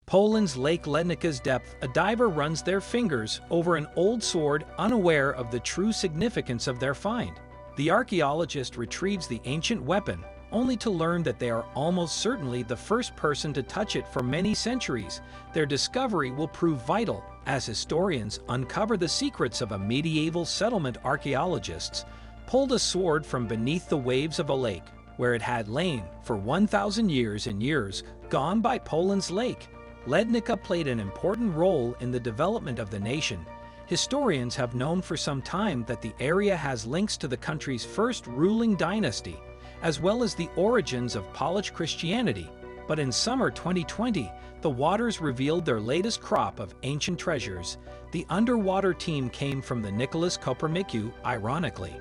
Poland's Lake Lednica's depth, a diver runs their fingers over an old sword, unaware of the true significance of their find. The archaeologist retrieves the ancient weapon, only to learn that they are almost certainly the first person to touch it for many centuries. Their discovery will prove vital as historians uncover the secrets of a medieval settlement. Archaeologists pulled a sword from beneath the waves of a lake, where it had lain for 1,000 years and years gone by. Poland's Lake Lednica played an important role in the development of the nation. Historians have known for some time that the area has links to the country's first ruling dynasty, as well as the origins of Polish Christianity. But in summer 2020, the waters revealed their latest crop of ancient treasures. The underwater team came from the Nicholas Copernicu Ironically.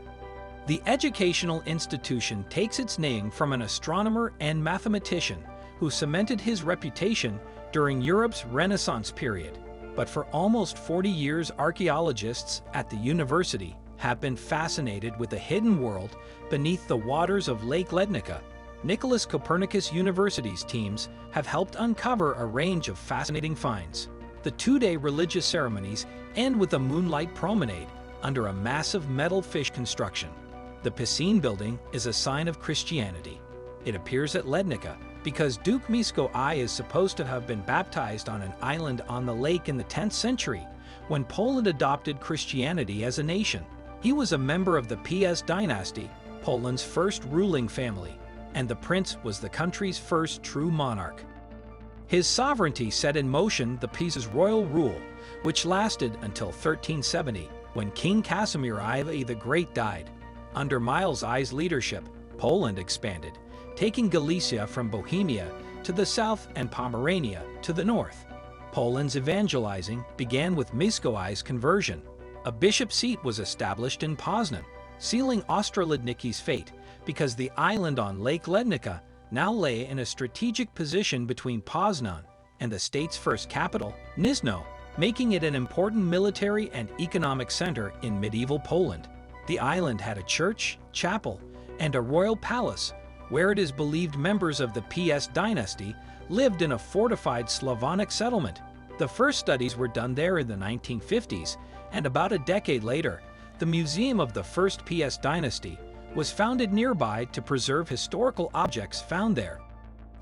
The educational institution takes its name from an astronomer and mathematician who cemented his reputation during Europe's Renaissance period. But for almost 40 years, archaeologists at the university have been fascinated with the hidden world beneath the waters of Lake Lednica. Nicholas Copernicus University's teams have helped uncover a range of fascinating finds. The two-day religious ceremonies end with a moonlight promenade under a massive metal fish construction. The piscine building is a sign of Christianity. It appears at Lednica because Duke Miesco Eye is supposed to have been baptized on an island on the lake in the 10th century, when Poland adopted Christianity as a nation. He was a member of the PS Dynasty, Poland's first ruling family, and the prince was the country's first true monarch. His sovereignty set in motion the PS's royal rule, which lasted until 1370, when King Casimir I the Great died. Under Miesco Eye's leadership, Poland expanded, taking Galicia from Bohemia to the south and Pomerania to the north. Poland's evangelizing began with Miesco Eye's conversion. A bishop seat was established in Poznan, sealing Austro LED Nikki's fate, because the island on Lake Lednica now lay in a strategic position between Poznan and the state's first capital, Nisno, making it an important military and economic center in medieval Poland. The island had a church, chapel, and a royal palace, where it is believed members of the PS Dynasty lived in a fortified Slavonic settlement. The first studies were done there in the 1950s, and about a decade later, the Museum of the First PS Dynasty was founded nearby to preserve historical objects found there.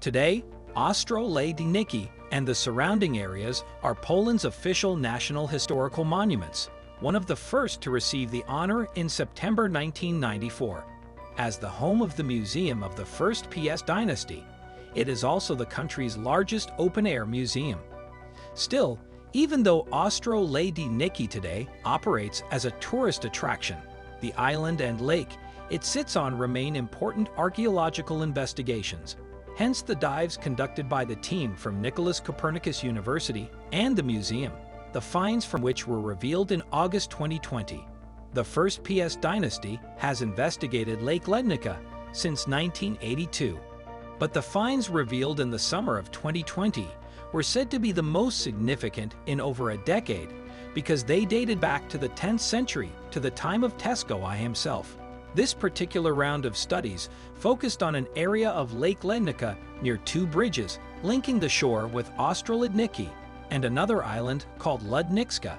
Today, Austro LED Nikki and the surrounding areas are Poland's official national historical monuments, one of the first to receive the honor in September 1994. As the home of the Museum of the First PS Dynasty, it is also the country's largest open-air museum. Still, even though Austro LED Nikki today operates as a tourist attraction, the island and lake it sits on remain important archaeological investigations. Hence the dives conducted by the team from Nicholas Copernicus University and the museum, the finds from which were revealed in August 2020. The First PS Dynasty has investigated Lake Lednica since 1982. But the finds revealed in the summer of 2020 were said to be the most significant in over a decade because they dated back to the 10th century, to the time of Tesco I himself. This particular round of studies focused on an area of Lake Lednica near two bridges linking the shore with Austro LED Nikki and another island called Lednicka.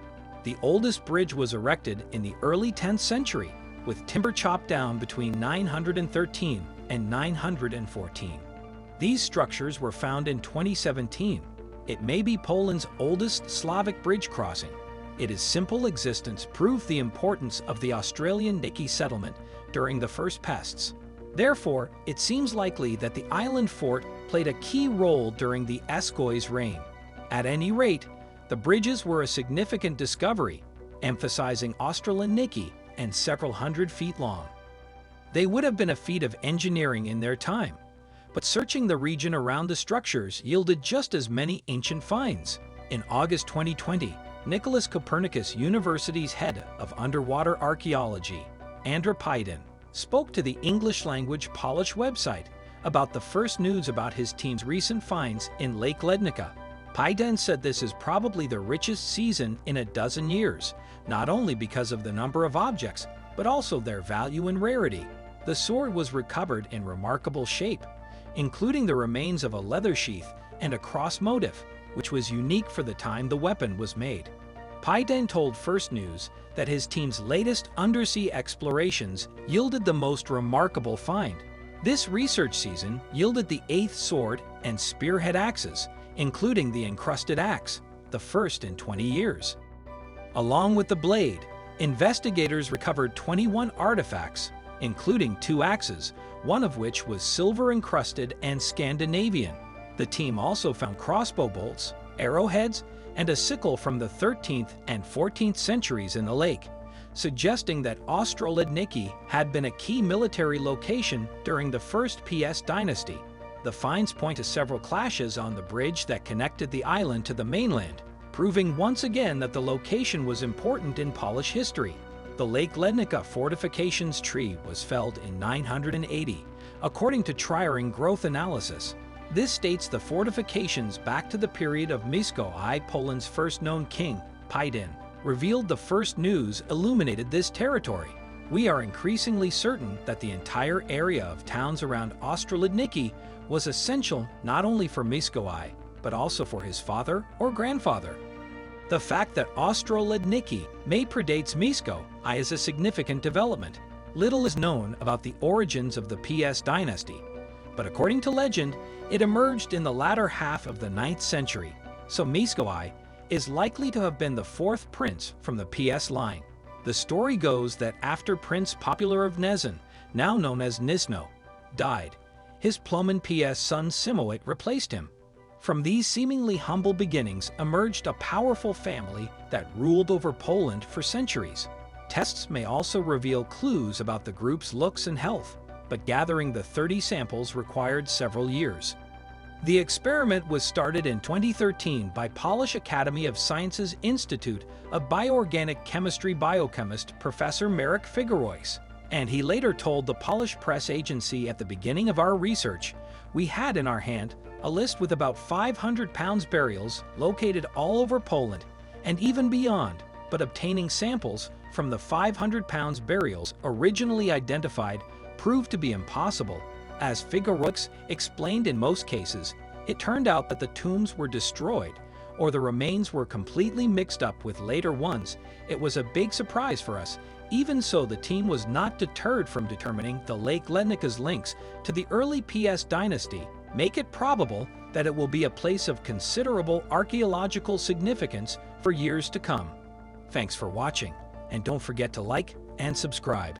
The oldest bridge was erected in the early 10th century, with timber chopped down between 913 and 914. These structures were found in 2017. It may be Poland's oldest Slavic bridge crossing. Its simple existence proved the importance of the archaeological settlement during the first pests. Therefore, it seems likely that the island fort played a key role during the Miesco's reign. At any rate, the bridges were a significant discovery, emphasizing Austro LED Nikki and several hundred feet long. They would have been a feat of engineering in their time, but searching the region around the structures yielded just as many ancient finds. In August 2020, Nicholas Copernicus University's head of underwater archaeology, Andrzej Pajdan, spoke to the English-language Polish website about the first news about his team's recent finds in Lake Lednica. Pajdan said this is probably the richest season in a dozen years, not only because of the number of objects, but also their value and rarity. The sword was recovered in remarkable shape, including the remains of a leather sheath and a cross motif. which was unique for the time the weapon was made. Poznan told First News that his team's latest undersea explorations yielded the most remarkable find. This research season yielded the 8th sword and spearhead axes, including the encrusted axe, the first in 20 years. Along with the blade, investigators recovered 21 artifacts, including 2 axes, one of which was silver-encrusted and Scandinavian. The team also found crossbow bolts, arrowheads, and a sickle from the 13th and 14th centuries in the lake, suggesting that Austro LED Nikki had been a key military location during the First PS Dynasty. The finds point to several clashes on the bridge that connected the island to the mainland, proving once again that the location was important in Polish history. The Lake Lednica fortifications tree was felled in 980, according to Triering growth analysis. This dates the fortifications back to the period of Miesco Eye, Poland's first known king. Poznan revealed the First News illuminated this territory. We are increasingly certain that the entire area of towns around Austro LED Nikki was essential not only for Miesco Eye, but also for his father or grandfather. The fact that Austro LED Nikki may predates Miesco Eye is a significant development. Little is known about the origins of the PS dynasty, but according to legend, it emerged in the latter half of the 9th century, so Miesco Eye is likely to have been the 4th prince from the PS line. The story goes that after Prince Popular of Gnezin, now known as Nisno, died, his Plomin PS son Simoit replaced him. From these seemingly humble beginnings emerged a powerful family that ruled over Poland for centuries. Tests may also reveal clues about the group's looks and health, but gathering the 30 samples required several years. The experiment was started in 2013 by Polish Academy of Sciences Institute of Bioorganic Chemistry biochemist Professor Marek Figarois, and he later told the Polish press agency, "At the beginning of our research, we had in our hand a list with about 500 pounds burials located all over Poland and even beyond, but obtaining samples from the 500 pounds burials originally identified proved to be impossible. As Figaroix explained, in most cases, it turned out that the tombs were destroyed or the remains were completely mixed up with later ones. It was a big surprise for us. Even so, the team was not deterred from determining the Lake Lednica's links to the early PS dynasty make it probable that it will be a place of considerable archaeological significance for years to come." Thanks for watching, and don't forget to like and subscribe.